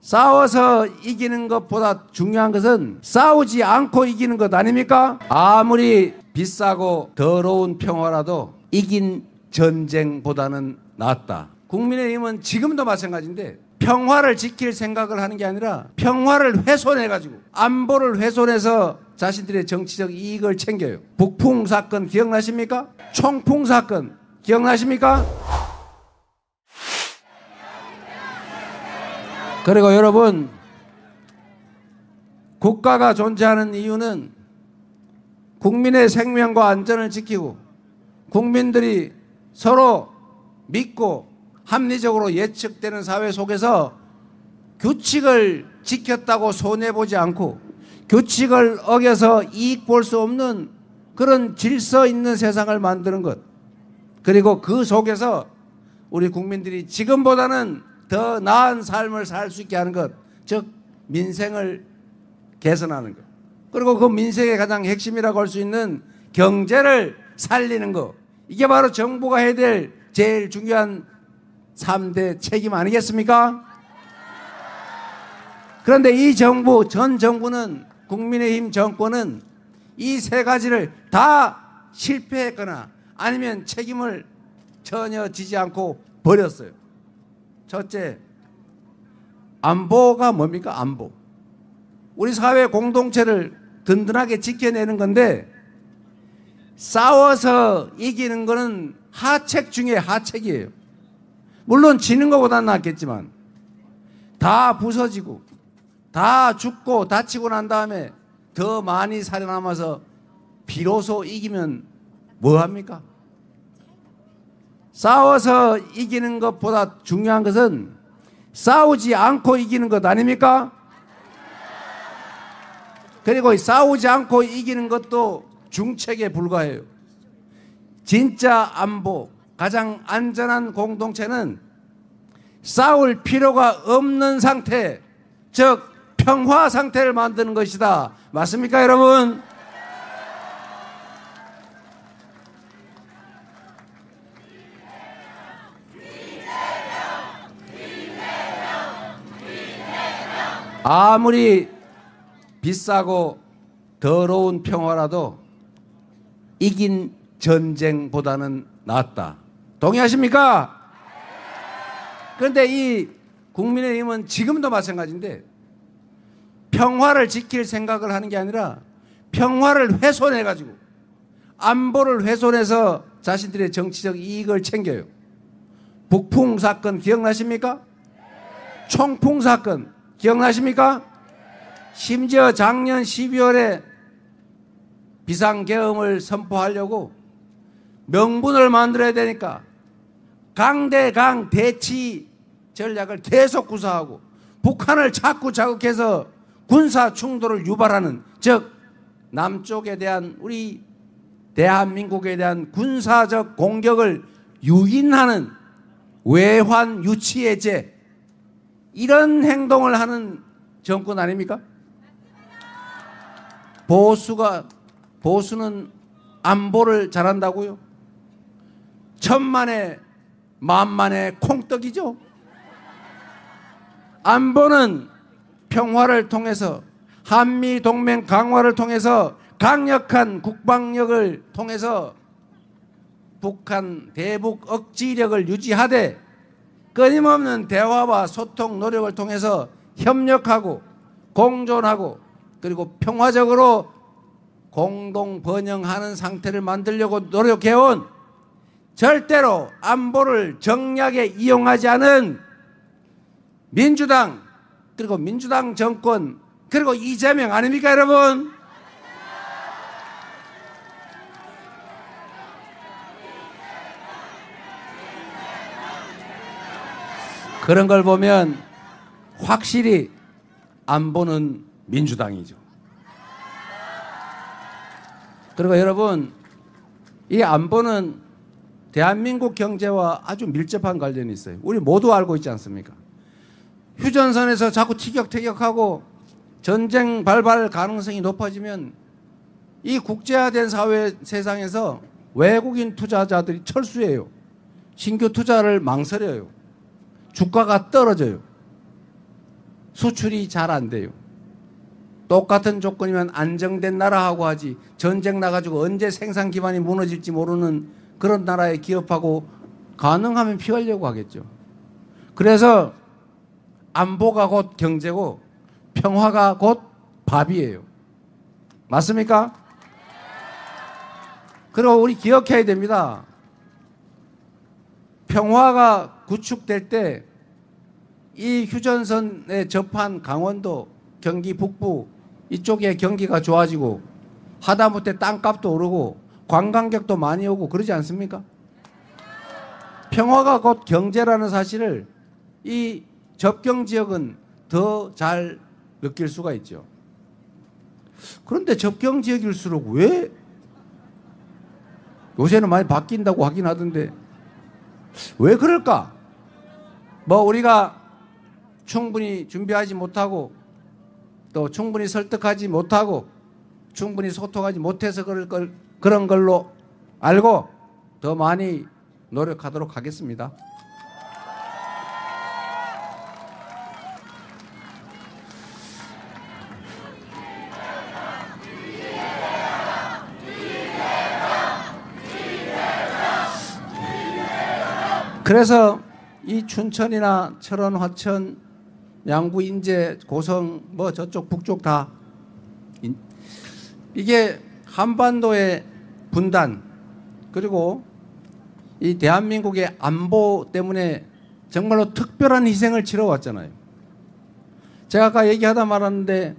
싸워서 이기는 것보다 중요한 것은 싸우지 않고 이기는 것 아닙니까? 아무리 비싸고 더러운 평화라도 이긴 전쟁보다는 낫다. 국민의힘은 지금도 마찬가지인데 평화를 지킬 생각을 하는 게 아니라 평화를 훼손해가지고 안보를 훼손해서 자신들의 정치적 이익을 챙겨요. 북풍 사건 기억나십니까? 총풍 사건 기억나십니까? 그리고 여러분, 국가가 존재하는 이유는 국민의 생명과 안전을 지키고 국민들이 서로 믿고 합리적으로 예측되는 사회 속에서 규칙을 지켰다고 손해보지 않고 규칙을 어겨서 이익 볼 수 없는 그런 질서 있는 세상을 만드는 것, 그리고 그 속에서 우리 국민들이 지금보다는 더 나은 삶을 살 수 있게 하는 것, 즉 민생을 개선하는 것, 그리고 그 민생의 가장 핵심이라고 할 수 있는 경제를 살리는 것, 이게 바로 정부가 해야 될 제일 중요한 3대 책임 아니겠습니까? 그런데 이 정부, 전 정부는, 국민의힘 정권은 이 세 가지를 다 실패했거나 아니면 책임을 전혀 지지 않고 버렸어요. 첫째, 안보가 뭡니까? 안보. 우리 사회 공동체를 든든하게 지켜내는 건데 싸워서 이기는 거는 하책 중에 하책이에요. 물론 지는 것보다는 낫겠지만 다 부서지고 다 죽고 다치고 난 다음에 더 많이 살아남아서 비로소 이기면 뭐합니까? 싸워서 이기는 것보다 중요한 것은 싸우지 않고 이기는 것 아닙니까? 그리고 싸우지 않고 이기는 것도 중책에 불과해요. 진짜 안보, 가장 안전한 공동체는 싸울 필요가 없는 상태, 즉 평화 상태를 만드는 것이다. 맞습니까, 여러분? 아무리 비싸고 더러운 평화라도 이긴 전쟁보다는 낫다. 동의하십니까? 그런데 이 국민의힘은 지금도 마찬가지인데 평화를 지킬 생각을 하는 게 아니라 평화를 훼손해가지고 안보를 훼손해서 자신들의 정치적 이익을 챙겨요. 북풍 사건 기억나십니까? 총풍 사건 기억나십니까? 심지어 작년 12월에 비상계엄을 선포하려고 명분을 만들어야 되니까 강대강 대치 전략을 계속 구사하고 북한을 자꾸 자극해서 군사 충돌을 유발하는, 즉 남쪽에 대한, 우리 대한민국에 대한 군사적 공격을 유인하는 외환 유치해제, 이런 행동을 하는 정권 아닙니까? 보수는 안보를 잘한다고요? 천만에 만만의 콩떡이죠. 안보는 평화를 통해서, 한미동맹 강화를 통해서, 강력한 국방력을 통해서 북한 대북 억지력을 유지하되 끊임없는 대화와 소통 노력을 통해서 협력하고 공존하고 그리고 평화적으로 공동 번영하는 상태를 만들려고 노력해온, 절대로 안보를 정략에 이용하지 않은 민주당, 그리고 민주당 정권, 그리고 이재명 아닙니까, 여러분? 그런 걸 보면 확실히 안보는 민주당이죠. 그리고 여러분, 이 안보는 대한민국 경제와 아주 밀접한 관련이 있어요. 우리 모두 알고 있지 않습니까? 휴전선에서 자꾸 티격태격하고 전쟁 발발 가능성이 높아지면 이 국제화된 사회 세상에서 외국인 투자자들이 철수해요. 신규 투자를 망설여요. 주가가 떨어져요. 수출이 잘 안 돼요. 똑같은 조건이면 안정된 나라하고 하지, 전쟁 나가지고 언제 생산 기반이 무너질지 모르는 그런 나라의 기업하고 가능하면 피하려고 하겠죠. 그래서 안보가 곧 경제고 평화가 곧 밥이에요. 맞습니까? 그리고 우리 기억해야 됩니다. 평화가 구축될 때 이 휴전선에 접한 강원도, 경기 북부 이쪽에 경기가 좋아지고 하다못해 땅값도 오르고 관광객도 많이 오고 그러지 않습니까? 평화가 곧 경제라는 사실을 이 접경 지역은 더 잘 느낄 수가 있죠. 그런데 접경 지역일수록 왜 요새는 많이 바뀐다고 하긴 하던데 왜 그럴까? 뭐 우리가 충분히 준비하지 못하고 또 충분히 설득하지 못하고 충분히 소통하지 못해서 그런 걸로 알고 더 많이 노력하도록 하겠습니다. 그래서 이 춘천이나 철원, 화천, 양구, 인제, 고성, 뭐 저쪽 북쪽 다 이게 한반도의 분단 그리고 이 대한민국의 안보 때문에 정말로 특별한 희생을 치러왔잖아요. 제가 아까 얘기하다 말았는데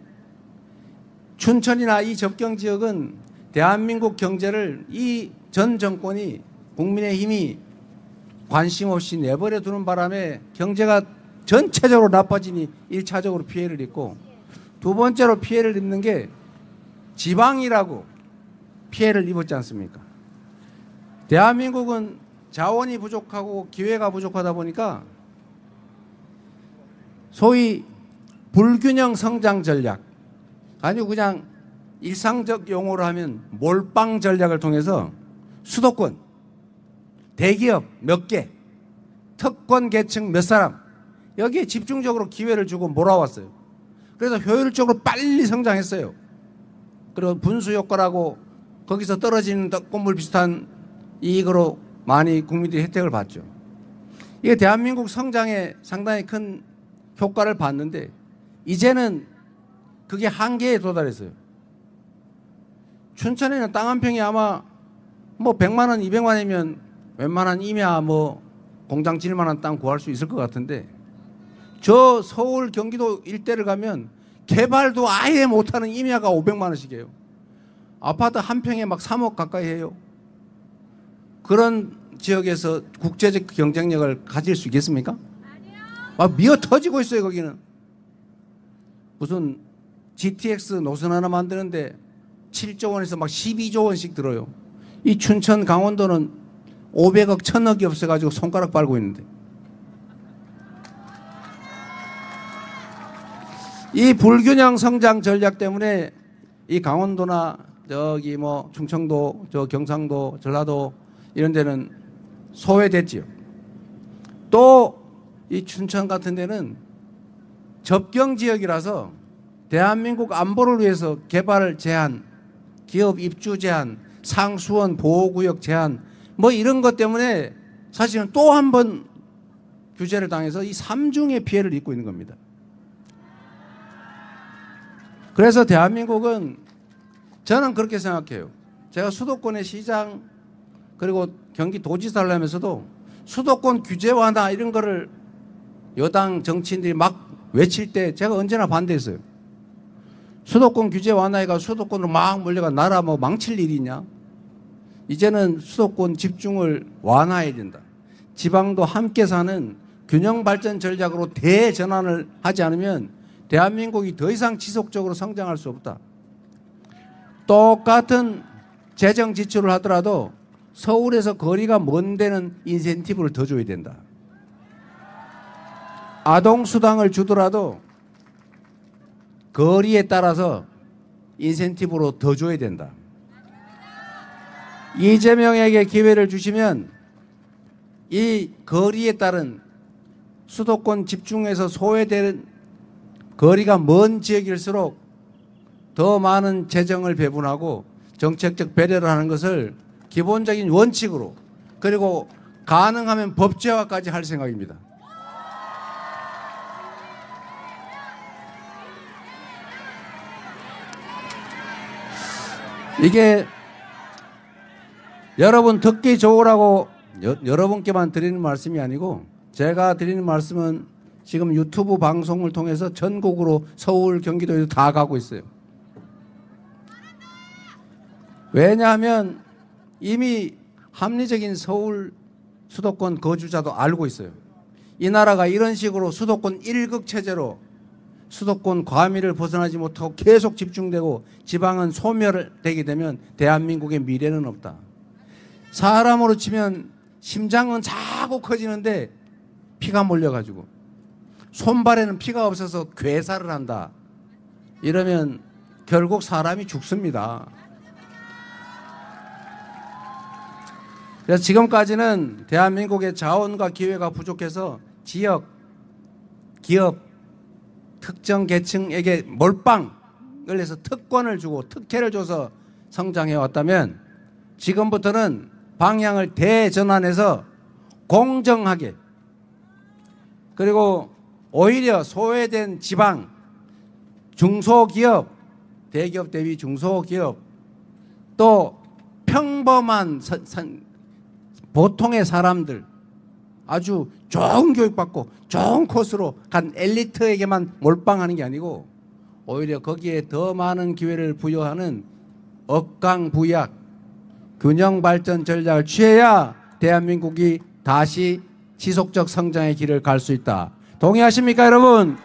춘천이나 이 접경 지역은 대한민국 경제를 이 전 정권이 국민의힘이 관심 없이 내버려 두는 바람에 경제가 전체적으로 나빠지니 1차적으로 피해를 입고 두 번째로 피해를 입는 게 지방이라고 피해를 입었지 않습니까? 대한민국은 자원이 부족하고 기회가 부족하다 보니까 소위 불균형 성장 전략, 아니고 그냥 일상적 용어로 하면 몰빵 전략을 통해서 수도권, 대기업 몇 개, 특권 계층 몇 사람 여기에 집중적으로 기회를 주고 몰아왔어요. 그래서 효율적으로 빨리 성장했어요. 그리고 분수 효과라고 거기서 떨어지는 꽃물 비슷한 이익으로 많이 국민들이 혜택을 봤죠. 이게 대한민국 성장에 상당히 큰 효과를 봤는데 이제는 그게 한계에 도달했어요. 춘천에는 땅 한 평이 아마 뭐 100만 원, 200만 원이면 웬만한 임야 뭐 공장 지을 만한 땅 구할 수 있을 것 같은데 저 서울 경기도 일대를 가면 개발도 아예 못하는 임야가 500만 원씩이에요. 아파트 한 평에 막 3억 가까이 해요. 그런 지역에서 국제적 경쟁력을 가질 수 있겠습니까? 막 미어 터지고 있어요. 거기는 무슨 GTX 노선 하나 만드는데 7조 원에서 막 12조 원씩 들어요. 이 춘천 강원도는 500억 1000억이 없어가지고 손가락 빨고 있는데 이 불균형 성장 전략 때문에 이 강원도나 저기 뭐 충청도, 저 경상도, 전라도 이런 데는 소외됐지요. 또 이 춘천 같은 데는 접경 지역이라서 대한민국 안보를 위해서 개발 제한, 기업 입주 제한, 상수원 보호구역 제한 뭐 이런 것 때문에 사실은 또 한 번 규제를 당해서 이 삼중의 피해를 입고 있는 겁니다. 그래서 대한민국은 저는 그렇게 생각해요. 제가 수도권의 시장 그리고 경기도지사를 하면서도 수도권 규제 완화 이런 거를 여당 정치인들이 막 외칠 때 제가 언제나 반대했어요. 수도권 규제 완화해가 수도권으로 막 몰려가 나라 뭐 망칠 일이 있냐. 이제는 수도권 집중을 완화해야 된다. 지방도 함께 사는 균형 발전 전략으로 대전환을 하지 않으면 대한민국이 더 이상 지속적으로 성장할 수 없다. 똑같은 재정 지출을 하더라도 서울에서 거리가 먼 데는 인센티브를 더 줘야 된다. 아동수당을 주더라도 거리에 따라서 인센티브로 더 줘야 된다. 이재명에게 기회를 주시면 이 거리에 따른 수도권 집중해서 소외되는 거리가 먼 지역일수록 더 많은 재정을 배분하고 정책적 배려를 하는 것을 기본적인 원칙으로, 그리고 가능하면 법제화까지 할 생각입니다. 이게 여러분 듣기 좋으라고 여러분께만 드리는 말씀이 아니고, 제가 드리는 말씀은 지금 유튜브 방송을 통해서 전국으로 서울, 경기도에도 다 가고 있어요. 왜냐하면 이미 합리적인 서울 수도권 거주자도 알고 있어요. 이 나라가 이런 식으로 수도권 1극 체제로 수도권 과밀을 벗어나지 못하고 계속 집중되고 지방은 소멸되게 되면 대한민국의 미래는 없다. 사람으로 치면 심장은 자꾸 커지는데 피가 몰려가지고 손발에는 피가 없어서 괴사를 한다. 이러면 결국 사람이 죽습니다. 그래서 지금까지는 대한민국의 자원과 기회가 부족해서 지역, 기업, 특정 계층에게 몰빵을 해서 특권을 주고 특혜를 줘서 성장해 왔다면, 지금부터는 방향을 대전환해서 공정하게, 그리고 오히려 소외된 지방, 중소기업, 대기업 대비 중소기업, 또 평범한 보통의 사람들, 아주 좋은 교육받고 좋은 코스로 간 엘리트에게만 몰빵하는 게 아니고 오히려 거기에 더 많은 기회를 부여하는 억강부약, 균형발전 전략을 취해야 대한민국이 다시 지속적 성장의 길을 갈 수 있다. 동의하십니까, 여러분?